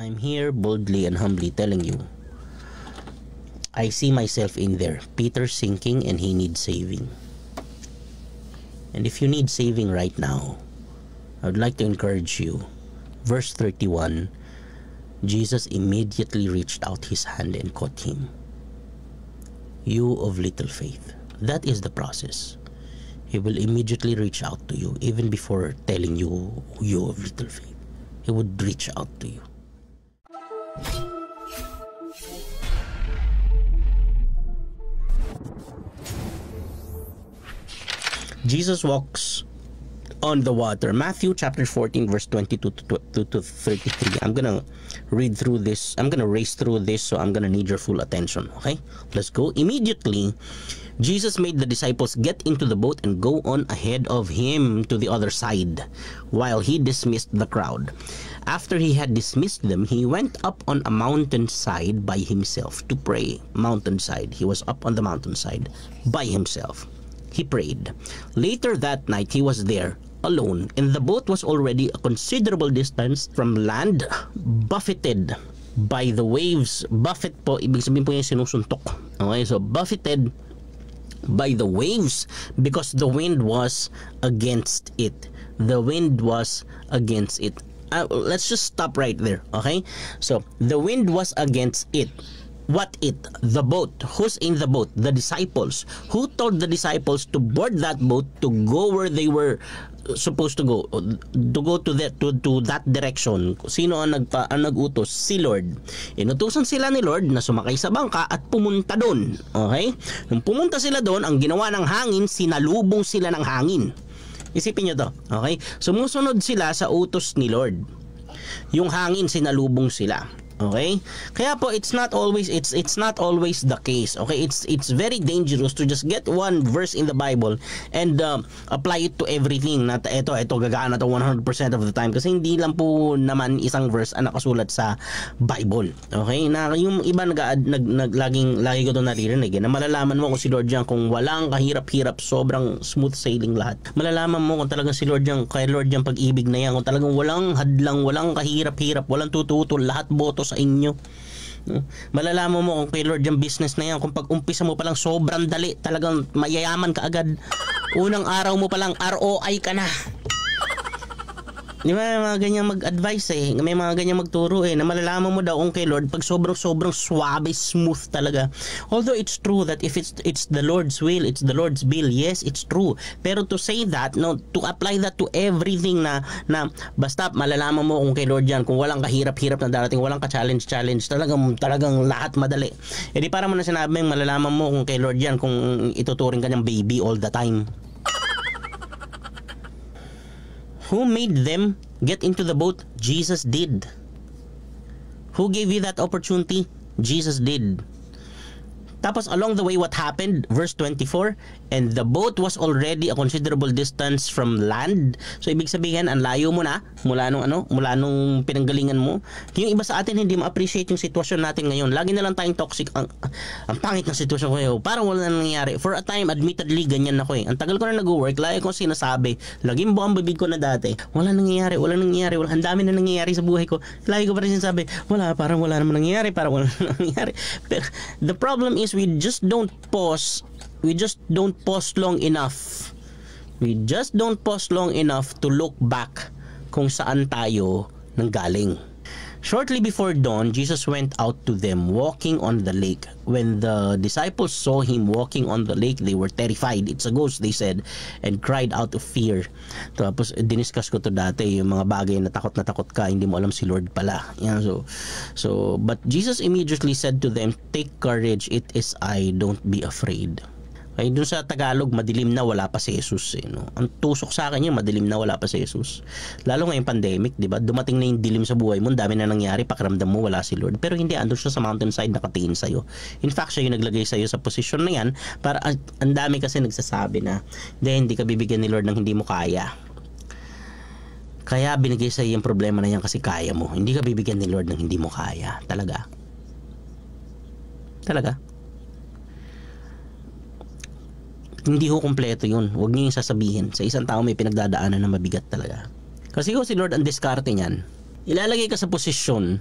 I'm here boldly and humbly telling you, I see myself in there. Peter's sinking and he needs saving. And if you need saving right now, I would like to encourage you. Verse 31, Jesus immediately reached out his hand and caught him. You of little faith. That is the process. He will immediately reach out to you even before telling you, you of little faith. He would reach out to you. Jesus walks on the water. Matthew chapter 14 verse 22 to 33. I'm gonna read through this. I'm gonna race through this, so I'm gonna need your full attention. Okay, let's go. Immediately Jesus made the disciples get into the boat and go on ahead of him to the other side, while he dismissed the crowd. After he had dismissed them, he went up on a mountainside by himself to pray. Mountainside. He was up on the mountainside by himself. He prayed. Later that night, he was there alone, and the boat was already a considerable distance from land, buffeted by the waves. Buffet po, ibig sabihin po yung sinusuntok. Okay, so buffeted by the waves because the wind was against it. The wind was against it. Let's just stop right there, okay? So, the wind was against it. What it? The boat. Who's in the boat? The disciples. Who told the disciples to board that boat to go where they were supposed to go? To go to that direction. Sino ang nag-utos? Si Lord. Inutusan sila ni Lord na sumakay sa bangka at pumunta doon. Okay? Nung pumunta sila doon, ang ginawa ng hangin, sinalubong sila ng hangin. Isipin nyo to. Okay? Sumusunod sila sa utos ni Lord. Yung hangin, sinalubong sila. Okay? Kaya po it's not always the case. Okay? It's very dangerous to just get one verse in the Bible and apply it to everything. Na ito gagaan na to 100% of the time kasi hindi lang po naman isang verse ang nakasulat sa Bible. Okay? Na yung iba lagi ko 'to naririnig na malalaman mo kung si Lord yan kung walang kahirap-hirap, sobrang smooth sailing lahat. Malalaman mo kung talagang si Lord yan, kay Lord yan pag-ibig na yan, kung talagang walang hadlang, walang kahirap-hirap, walang tututol, lahat boto sa inyo. Malalaman mo kung kay Lord yung business na yan, kung pag umpisa mo palang sobrang dali, talagang mayayaman ka agad. Unang araw mo palang ROI ka na. Di ba, may mga ganyan mag-advise may mga ganyan magturo na malalaman mo daw kung kay Lord pag sobrang suabe, smooth talaga. Although it's true that if it's the Lord's will, it's the Lord's bill, yes, it's true. Pero to say that, no, to apply that to everything na basta malalaman mo kung kay Lord yan, kung walang kahirap-hirap na darating, walang ka-challenge, talagang lahat madali. Di para mo na sinabi, malalaman mo kung kay Lord yan, kung ituturing ka niyang baby all the time. Who made them get into the boat? Jesus did. Who gave you that opportunity? Jesus did. Tapos along the way, what happened? Verse 24, and the boat was already a considerable distance from land. So ibig sabihin, ang layo mo na mula nung pinanggalingan mo. Yung iba sa atin hindi ma-appreciate yung sitwasyon natin ngayon. Lagi na lang tayong toxic. Ang pangit ng sitwasyon ko ngayon. Parang wala na nangyayari. For a time, admittedly, ganyan ako Ang tagal ko na nag-work, lagi ko sinasabi, laging buong bibig ko na dati, wala nangyayari. Ang dami na nangyayari sa buhay ko. Lagi ko pa rin sinasabi, parang wala naman nangyayari. Pero the problem is, we just don't pause long enough. We just don't pause long enough to look back kung saan tayo nanggaling. Shortly before dawn, Jesus went out to them walking on the lake. When the disciples saw him walking on the lake, they were terrified. It's a ghost, they said, and cried out of fear. Tapos diniscuss ko to dati, yung mga bagay na takot ka, hindi mo alam si Lord pala. So but Jesus immediately said to them, "Take courage, it is I, don't be afraid." Ay, dun sa Tagalog, madilim na wala pa si Jesus. No? Ang tusok sa akin yung madilim na wala pa si Jesus. Lalo ngayong pandemic, di ba? Dumating na yung dilim sa buhay mo, dami na nangyari, pakiramdam mo wala si Lord. Pero hindi, andun siya sa mountainside nakatingin sa'yo. In fact, siya yung naglagay sa'yo sa posisyon na yan para ang dami kasi nagsasabi na hindi ka bibigyan ni Lord ng hindi mo kaya. Kaya binigay sa'yo yung problema na yan kasi kaya mo. Hindi ka bibigyan ni Lord ng hindi mo kaya. Talaga. Hindi ho kumpleto yun. Huwag niyo yung sasabihin. Sa isang tao may pinagdadaanan na mabigat talaga. Kasi kung si Lord ang diskarte niyan, ilalagay ka sa posisyon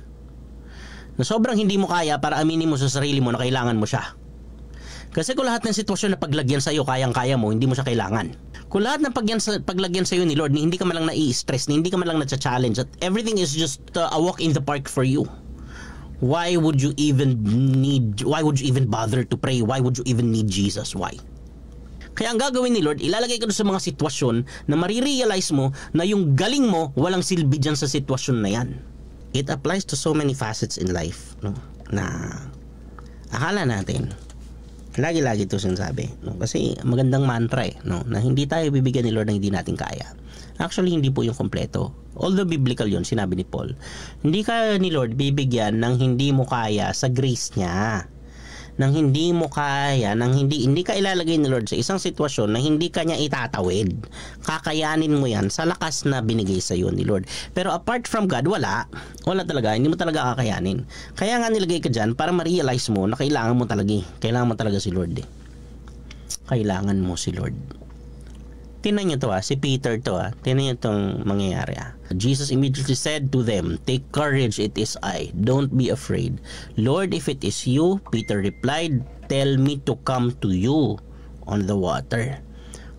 Na sobrang hindi mo kaya para aminin mo sa sarili mo na kailangan mo siya. Kasi kung lahat ng sitwasyon na paglagyan sa iyo kayang-kaya mo, hindi mo siya kailangan. Kung lahat ng paglagyan sa iyo ni Lord, hindi ka man lang nai-stress, hindi ka man lang na-challenge, at everything is just a walk in the park for you. Why would you even bother to pray? Why would you even need Jesus? Why? Kaya ang gagawin ni Lord, ilalagay ka doon sa mga sitwasyon na marirealize mo na yung galing mo, walang silbi dyan sa sitwasyon na yan. It applies to so many facets in life, no? Na akala natin, lagi-lagi ito sinasabi, no? Kasi magandang mantra no? Na hindi tayo bibigyan ni Lord ng hindi natin kaya. Actually, hindi po yung kompleto. Although biblical yun, sinabi ni Paul. Hindi ka ni Lord bibigyan ng hindi mo kaya sa grace niya. Nang hindi mo kaya, hindi ka ilalagay ni Lord sa isang sitwasyon na hindi ka niya itatawid. Kakayanin mo yan sa lakas na binigay sa iyo ni Lord. Pero apart from God, wala talaga, hindi mo talaga kakayanin. Kaya nga nilagay ka dyan para ma-realize mo na kailangan mo talaga si Lord Kailangan mo si Lord. Tingnan nyo to si Peter to tingnan nyo itong mangyayari Jesus immediately said to them, "Take courage, it is I. Don't be afraid." "Lord, if it is you," Peter replied, "tell me to come to you on the water."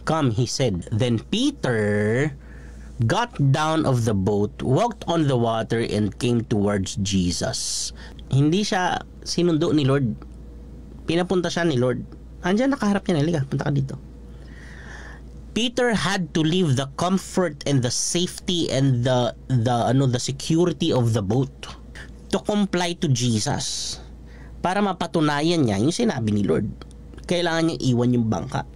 "Come," he said. Then Peter got down of the boat, walked on the water, and came towards Jesus. Hindi siya sinundo ni Lord. Pinapunta siya ni Lord. Andiyan nakaharap niya, halika, punta ka dito. Peter had to leave the comfort and the safety and the security of the boat to comply to Jesus para mapatunayan niya yung sinabi ni Lord. Kailangan niya iwan yung bangka.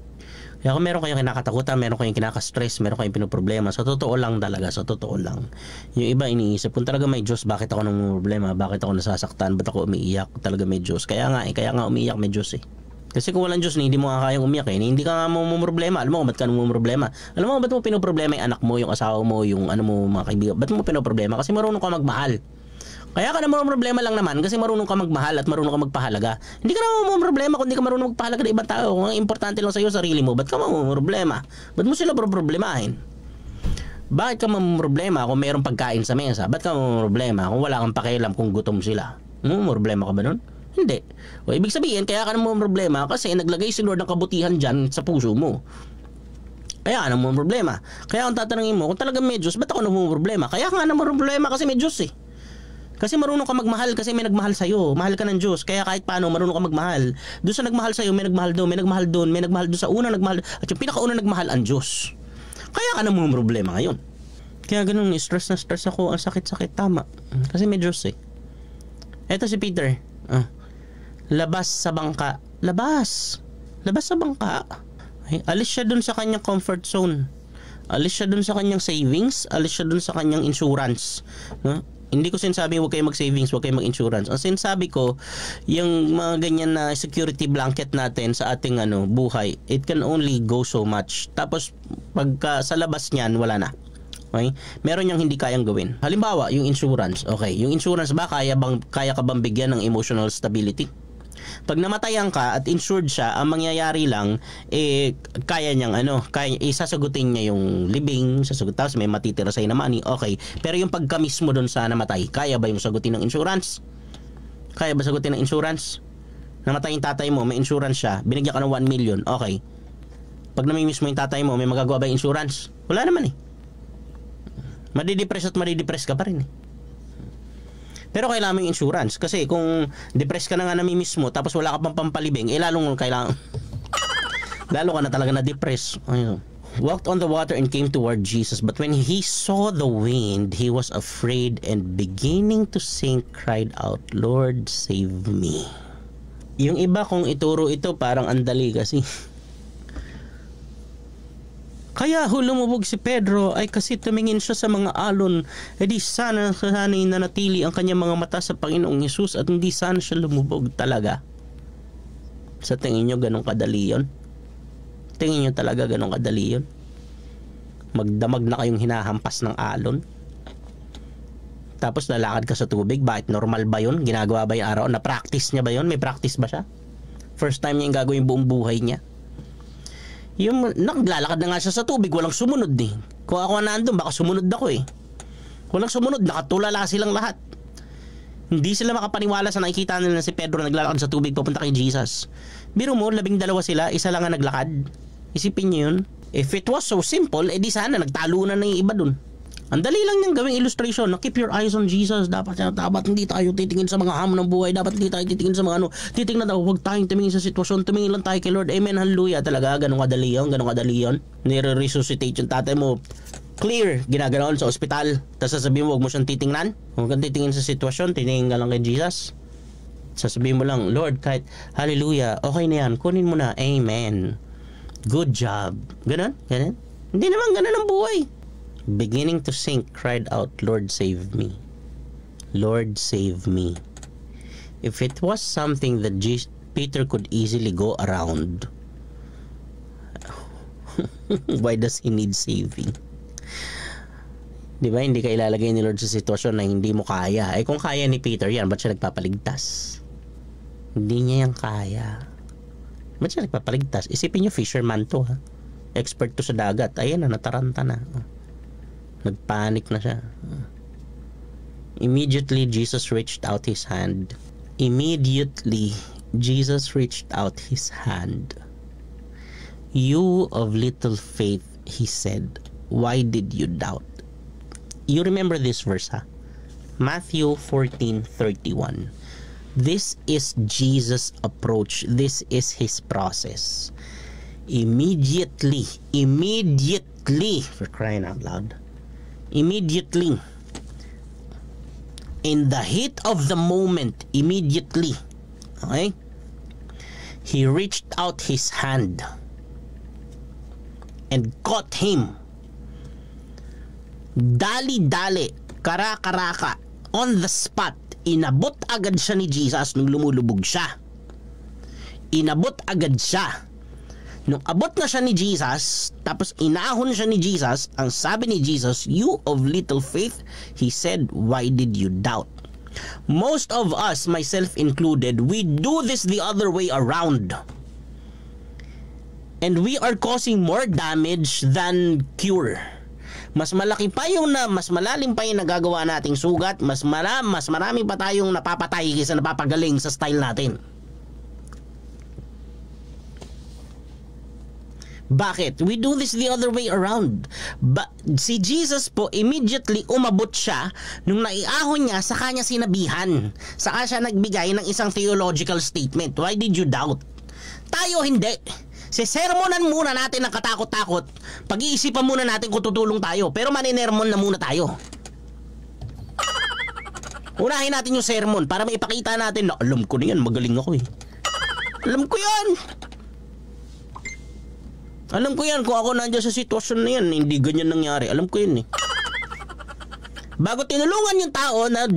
Kaya kung meron kayong kinakatakutan, meron kayong kinaka-stress, meron kayong pinoproblema, sa totoo lang talaga, sa totoo lang. Yung iba iniisip, kung talaga may Diyos, bakit ako nang problema? Bakit ako nasasaktan? Ba't ako umiiyak? Talaga may Diyos. Kaya nga umiiyak, may Diyos Kasi kung walang Diyos, hindi mo nga kayang umiyak hindi ka nga problema. Alam mo kung ba't ka problema? Alam mo ba't mo pinoproblema yung anak mo, yung asawa mo, yung mga kaibigan? Ba't mo pinoproblema? Kasi marunong ka magmahal. Kaya ka naman problema lang naman kasi marunong ka magmahal at marunong ka magpahalaga. Hindi ka naman problema kung hindi ka marunong magpahalaga ng ibang tao. Kung ang importante lang sa iyo sarili mo, ba't ka problema? Ba't mo sila problemahin? Bakit ka problema kung mayroong pagkain sa mesa? Ba't ka problema kung wala kang pakialam kung gutom sila? Problema ka ba nun? Hindi. O ibig sabihin, kaya ka naman problema kasi naglagay si Lord ng kabutihan dyan sa puso mo. Kaya ka naman problema. Kaya kung tatanungin mo, kung talagang may Diyos, ba't ako naman problema? Kaya ka naman problema kasi may Diyos Kasi marunong ka magmahal kasi may nagmahal sa'yo. Mahal ka ng Diyos. Kaya kahit paano, marunong ka magmahal. Doon sa nagmahal sa'yo, may nagmahal doon, may nagmahal doon, may nagmahal doon sa unang nagmahal. At yung pinakaunang nagmahal ang Diyos. Kaya ka naman problema ngayon. Kaya ganun, stress na stress ako. Ang sakit-sakit, tama. Kasi may Diyos Eto si Peter. Labas sa bangka. Labas sa bangka. Alis siya dun sa kanyang comfort zone. Alis siya dun sa kanyang savings. Alis siya dun sa kanyang insurance. Hindi ko sinasabi huwag kayo mag-savings, huwag kayo mag-insurance. Ang sinasabi ko, yung mga ganyan na security blanket natin sa ating buhay, it can only go so much. Tapos pagka sa labas niyan, wala na. Okay? Meron yung hindi kayang gawin. Halimbawa, yung insurance. Okay, yung insurance ba kaya ka bang bigyan ng emotional stability? Pag namatayan ka at insured siya, ang mangyayari lang kaya niyang sasagutin niya yung living, tapos may matitira sa'yo na money. Okay, pero yung pagka mismo doon sa namatay, kaya ba yung sagutin ng insurance? Kaya ba sagutin ng insurance? Namatay yung tatay mo, may insurance siya, binigyan ka ng 1 million. Okay, pag namimiss mo yung tatay mo, may magagawa ba yung insurance? Wala naman Madidepress ka pa rin Pero kailangan mo yung insurance. Kasi kung depressed ka na nga namimiss mo, tapos wala ka pang pampalibing, lalong kailangan lalo ka na talaga na-depress. Walked on the water and came toward Jesus. But when he saw the wind, he was afraid and beginning to sink, cried out, "Lord, save me." Yung iba kung ituro ito, parang andali kasi. Kaya lumubog si Pedro ay kasi tumingin siya sa mga alon. Di sana nanatili ang kanyang mga mata sa Panginoong Hesus at hindi sana siya lumubog talaga. Sa tingin nyo ganun kadali yun? Tingin nyo talaga ganun kadali yun? Magdamag na kayong hinahampas ng alon? Tapos lalakad ka sa tubig? Bakit normal ba yun? Ginagawa ba yung araw? Na-practice niya ba yun? May practice ba siya? First time niya yung gagawin buong buhay niya? Yung naglalakad na nga siya sa tubig, walang sumunod Kung ako nandun, baka sumunod ako Walang sumunod, nakatulala silang lahat. Hindi sila makapaniwala sa nakikita nila na si Pedro naglalakad sa tubig papunta kay Jesus. Biro mo, 12 sila, isa lang ang naglakad. Isipin niyo yun. If it was so simple, edi sana nagtalunan na yung iba dun. Ang dali lang niyang gawing illustration na keep your eyes on Jesus. Dapat hindi tayo titingin sa mga hamon ng buhay. Dapat hindi tayo titingin sa mga titingnan tayo. Huwag tayong tumingin sa sitwasyon. Tumingin lang tayo kay Lord. Amen, hallelujah. Talaga, ganun kadali yun. Nire-resuscitate yung tatay mo. Clear, ginaganoon sa ospital. Tapos sasabihin mo, huwag mo siyang titingnan. Huwag kang titingin sa sitwasyon, titingin ka lang kay Jesus. Sasabihin mo lang, Lord, kahit hallelujah, okay na yan, kunin mo na, amen. Good job. Ganon? Hindi naman ganon ang buhay. Beginning to sink, cried out, Lord, save me. Lord, save me. If it was something that Peter could easily go around, why does he need saving? Di ba, hindi ka ilalagay ni Lord sa sitwasyon na hindi mo kaya. Kung kaya ni Peter yan, ba't siya nagpapaligtas? Hindi niya yan kaya. Ba't siya nagpapaligtas? Isipin niyo, fisherman to, ha? Expert to sa dagat. Ayan na, nataranta na. Nagpanic na siya. Immediately, Jesus reached out his hand. Immediately, Jesus reached out his hand. You of little faith, he said, why did you doubt? You remember this verse, ha? Matthew 14:31. This is Jesus' approach. This is his process. Immediately, for crying out loud, immediately, in the heat of the moment, immediately, okay, he reached out his hand and caught him. Dali-dali, kara-karaka, on the spot, inabot agad siya ni Jesus nung lumulubog siya. Inabot agad siya. Nung abot na siya ni Jesus, tapos inahon siya ni Jesus, ang sabi ni Jesus, you of little faith, he said, why did you doubt? Most of us, myself included, we do this the other way around. And we are causing more damage than cure. Mas malaki pa yung mas malalim pa yung nagagawa nating sugat, mas marami pa tayong napapatay kaysa napapagaling sa style natin. Bakit? We do this the other way around. Si Jesus po, immediately umabot siya, nung naiahon niya, saka niya sinabihan. Saka siya nagbigay ng isang theological statement. Why did you doubt? Tayo hindi. Sermonan muna natin ng katakot-takot. Pag-iisipan muna natin kung tutulong tayo. Pero maninermon na muna tayo. Unahin natin yung sermon para maipakita natin na alam ko na yan, magaling ako eh. Alam ko yan. Alam ko yan, kung ako nandiyan sa sitwasyon na yan, hindi ganyan nangyari. Alam ko yan eh. Bago tinulungan yung tao na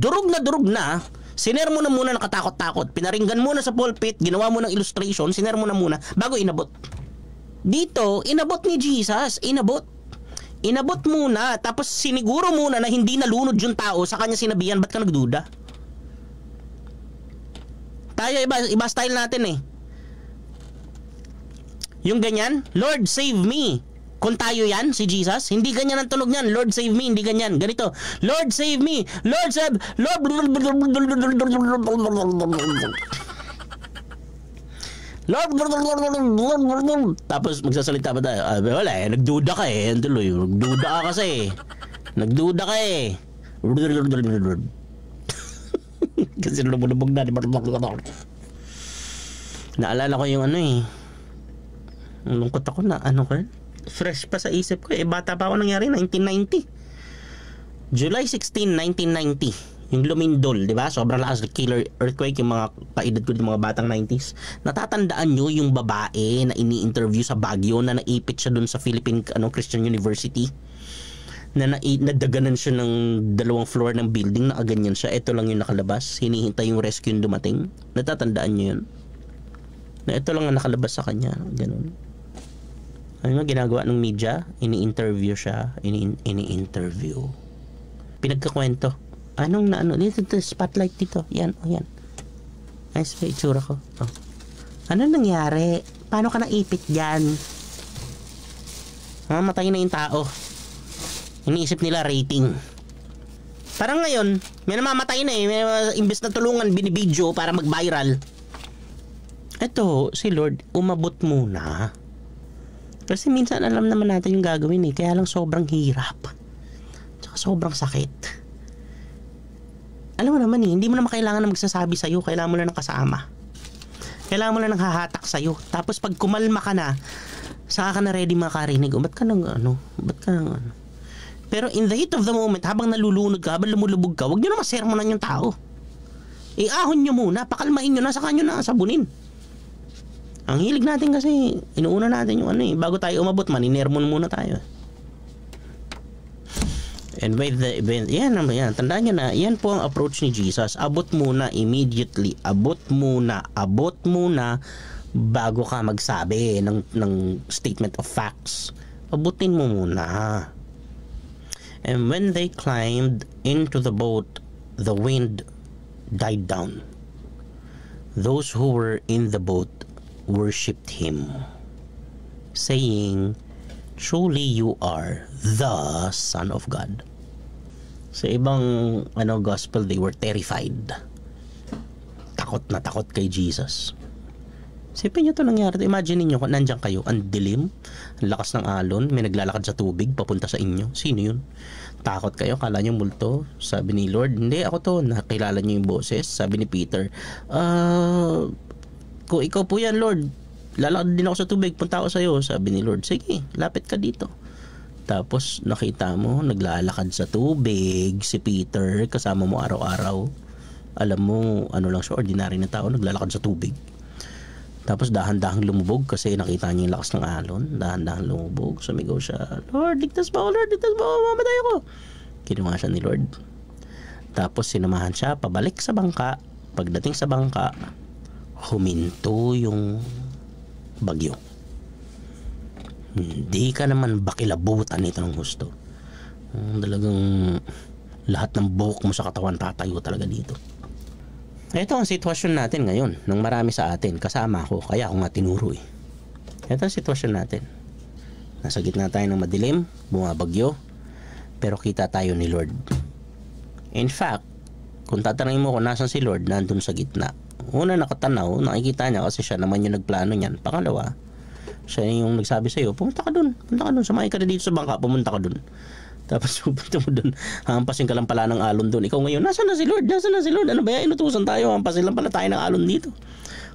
durog na, sinermo na muna nakatakot-takot. Pinaringgan muna sa pulpit, ginawa mo ng illustration, sinermo na muna, bago inabot. Dito, inabot ni Jesus, inabot muna, tapos siniguro muna na hindi nalunod yung tao, sa kanya sinabihan, ba't ka nagduda? Tayo, iba style natin eh. Yung ganyan, Lord save me. Kung tayo yan, si Jesus, hindi ganyan ang tunog niyan. Lord save me, hindi ganyan. Ganito, Lord save me, Lord save, Lord. Tapos magsasalita pa tayo. Wala eh, nagduda ka eh. Nagduda ka kasi. Nagduda ka eh. Kasi lumulubog na. Naalala ko yung ano eh. Lungkot ako na ano ko. Fresh pa sa isip ko eh. Bata pa ako nangyari, 1990. July 16, 1990. Yung lumindol, di ba? Sobrang lakas, killer earthquake, yung mga kaedad ko ng mga batang 90s. Natatandaan nyo yung babae na ini-interview sa Baguio na naipit siya dun sa Philippine Christian University? Na nadaganan siya ng 2 floor ng building, nakaganyan siya. Ito lang yung nakalabas. Hinihintay yung rescue yung dumating. Natatandaan nyo yun? Na ito lang ang nakalabas sa kanya. Ganun. Ano nga ginagawa ng media? Ini-interview siya. Ini-interview. Pinagkakwento. Anong na ano? Dito, spotlight dito. Yan, o yan. Ayos pa itsura ko. Oh. Ano nangyari? Paano ka naipit dyan? Mamatay na yung tao. Iniisip nila rating. Parang ngayon, may namamatay na eh. May, imbes na tulungan, binibidyo para mag-viral. Ito, si Lord, umabot muna. Kasi minsan alam naman natin yung gagawin eh. Kaya lang sobrang hirap. Tsaka sobrang sakit. Alam mo naman eh, hindi mo naman kailangan na magsasabi sa'yo. Kailangan mo lang ng kasama. Kailangan mo lang ng hahatak sa'yo. Tapos pag kumalma ka na, saka ka na ready makarinig. O ba't ka nang ano? Ba't ka nang ano? Pero in the heat of the moment, habang nalulunod ka, habang lumulubog ka, huwag nyo naman sermonan yung tao. Iahon nyo muna, pakalmain nyo na, saka nyo na sabunin. Ang hilig natin kasi, inuuna natin yung ano eh, bago tayo umabot, maninermon muna tayo. And yan, tandaan nyo na, yan po ang approach ni Jesus. Abot muna immediately, abot muna, bago ka magsabi ng statement of facts. Abutin mo muna. And when they climbed into the boat, the wind died down. Those who were in the boat worshipped him, saying, "Truly you are the Son of God." Sa ibang gospel, they were terrified. Takot na takot kay Jesus. Sipin nyo ito nangyari. Imagine niyo kung nandyan kayo, ang dilim, ang lakas ng alon, may naglalakad sa tubig papunta sa inyo. Sino yun? Takot kayo, kala nyo multo. Sabi ni Lord, hindi ako to. Nakilala nyo yung boses. Sabi ni Peter, kung ikaw po yan, Lord, lalakad din ako sa tubig, punta ako sa'yo. Sabi ni Lord, sige, lapit ka dito. Tapos nakita mo, naglalakad sa tubig si Peter, kasama mo araw-araw. Alam mo, ano lang siya, ordinary na tao, naglalakad sa tubig. Tapos dahan-dahang lumubog kasi nakita niya yung lakas ng alon. Dahan-dahang lumubog. Sumigaw siya, Lord, ligtas mo, Lord, ligtas mo, mamatay ako. Kinuha siya ni Lord. Tapos sinamahan siya pabalik sa bangka. Pagdating sa bangka, huminto yung bagyo. Hindi ka naman bakilabutan nito ng gusto. Talagang lahat ng buhok mo sa katawan tatayo talaga dito. Ito ang sitwasyon natin ngayon ng marami sa atin. Kasama ako, kaya ako nga tinuro eh. Ito ang sitwasyon natin. Nasa gitna tayo ng madilim, bumabagyo, pero kita tayo ni Lord. In fact, kung tatanungin mo kung nasan si Lord, nandun sa gitna. Una, nakatanaw, nakikita niya kasi siya naman yung nagplano niyan. Pangalawa, siya yung nagsabi sa'yo, pumunta ka dun, sumakay ka na dito sa bangka, pumunta ka dun. Tapos pupunta mo dun, hampasin ka lang pala ng alon dun. Ikaw ngayon, nasaan na si Lord? Ano ba yan? Inutusan tayo, hampasin lang pala tayo ng alon dito.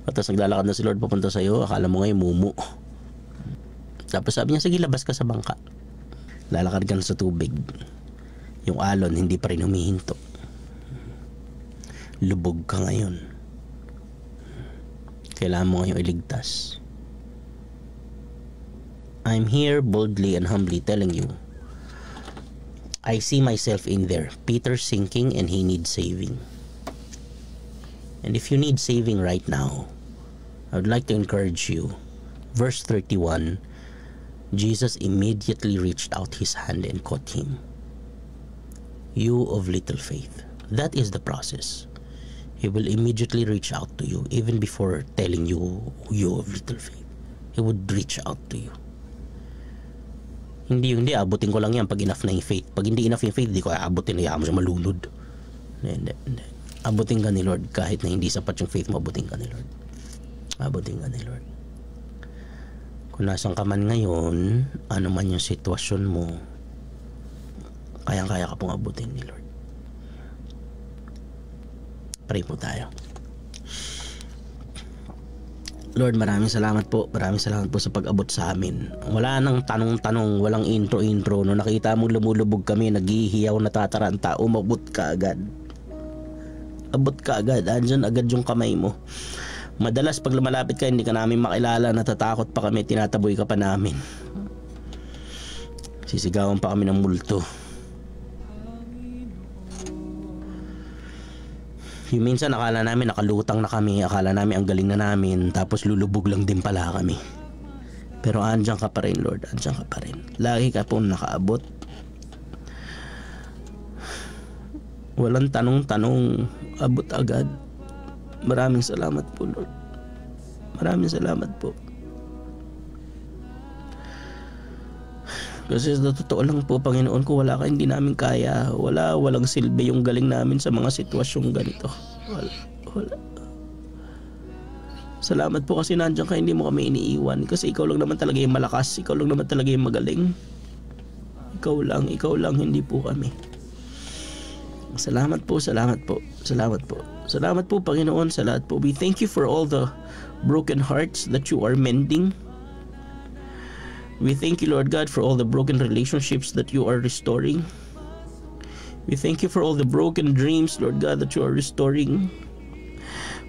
At tapos naglalakad na si Lord papunta sa'yo, akala mo ngayon mumu. Tapos sabi niya, sige, labas ka sa bangka. Lalakad ka na sa tubig. Yung alon, hindi pa rin humihinto. Lubog ka ngayon. Kailangan mo ngayon iligtas. I'm here boldly and humbly telling you, I see myself in there. Peter's sinking and he needs saving. And if you need saving right now, I would like to encourage you. Verse 31, Jesus immediately reached out his hand and caught him. You of little faith. That is the process. He will immediately reach out to you even before telling you, you of little faith. He would reach out to you. Hindi, abutin ko lang yan pag enough na yung faith. Pag hindi enough yung faith, di ko aabutin na mo siya malunod. Hindi. Abutin ka ni Lord kahit na hindi sapat yung faith mo, abutin ka ni Lord. Abutin ka ni Lord. Kung nasan ka man ngayon, ano man yung sitwasyon mo, kayang-kaya ka pong abutin ni Lord. Pray po tayo. Lord, maraming salamat po. Maraming salamat po sa pag-abot sa amin. Wala nang tanong-tanong, walang intro-intro. No nakita mo lumulubog kami, naghihiyaw, natataranta, umabot ka agad. Abot ka agad. Andyan agad yung kamay mo. Madalas pag lumalapit ka, hindi ka namin makilala, natatakot pa kami, tinataboy ka pa namin. Sisigawan pa kami ng multo. Yung minsan akala namin nakalutang na kami, akala namin ang galing na namin, tapos lulubog lang din pala kami. Pero andyan ka pa rin, Lord, andyan ka pa rin. Lagi ka pong nakaabot. Walang tanong-tanong, abot agad. Maraming salamat po, Lord. Maraming salamat po. Kasi sa totoo lang po, Panginoon, kung wala ka, hindi namin kaya. Walang silbi yung galing namin sa mga sitwasyong ganito. Wala. Salamat po kasi nandiyan ka, hindi mo kami iniiwan. Kasi ikaw lang naman talaga yung malakas. Ikaw lang naman talaga yung magaling. Ikaw lang, hindi po kami. Salamat po. Salamat po, Panginoon, sa lahat po. We thank you for all the broken hearts that you are mending. We thank you, Lord God, for all the broken relationships that you are restoring. We thank you for all the broken dreams, Lord God, that you are restoring.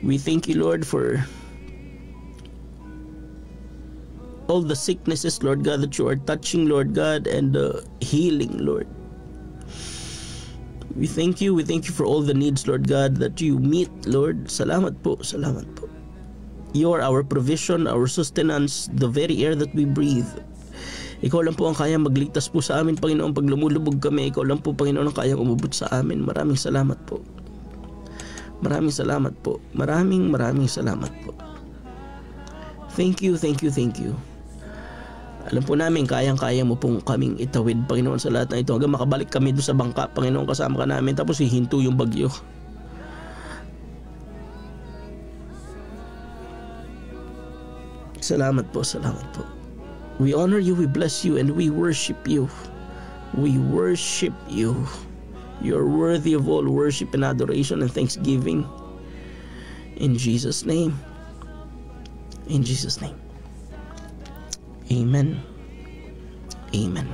We thank you, Lord, for all the sicknesses, Lord God, that you are touching, Lord God, and healing, Lord. We thank you for all the needs, Lord God, that you meet, Lord. Salamat po. You are our provision, our sustenance, the very air that we breathe. Ikaw lang po ang kayang magligtas po sa amin, Panginoon, pag lumulubog kami. Ikaw lang po, Panginoon, ang kayang umubot sa amin. Maraming salamat po. Maraming salamat po. Maraming salamat po. Thank you. Alam po namin, kayang-kaya mo pong kaming itawid, Panginoon, sa lahat na ito. Hanggang makabalik kami doon sa bangka, Panginoon, kasama ka namin. Tapos hihinto yung bagyo. Salamat po. We honor you, we bless you, and we worship you. You're worthy of all worship and adoration and thanksgiving. In Jesus' name. Amen. Amen.